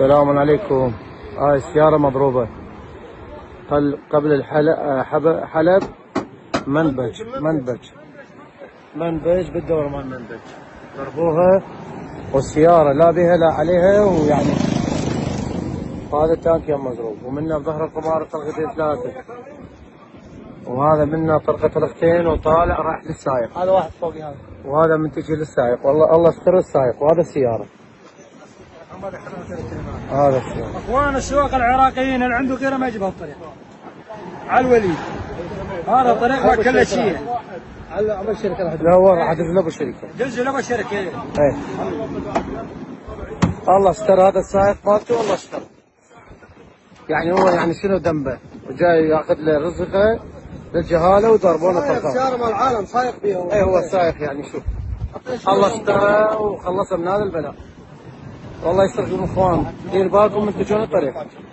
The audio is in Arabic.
السلام عليكم. هاي السيارة مضروبة قبل حلب منبج بالدور مال منبج ضربوها، والسيارة لا بها لا عليها، ويعني هذا التانك يم مضروب، ومنه بظهر القمار طلقتين ثلاثة، وهذا منه طلقة طلقتين وطالع راح للسائق. هذا واحد فوقي هذا، وهذا منتجه للسائق. والله الله يستر السائق. وهذا السيارة، هذا السيارة. اخوان السواق العراقيين اللي عنده غيره ما يجيب هالطريق على الوليد، هذا طريق ما كله شيء. على ابو الشركه لا هو راح ادز له بالشركه، دز له بالشركه. ايه الله استر هذا السائق مالته، والله استر. يعني هو يعني شنو ذنبه؟ وجاي ياخذ له رزقه للجهاله وضربونه طلقه. السياره مال العالم سايق فيها. ايه هو السائق يعني شوف، الله استر وخلصه من هذا البلاء. والله يستركم اخوان، دير بالكم من تجون الطريق.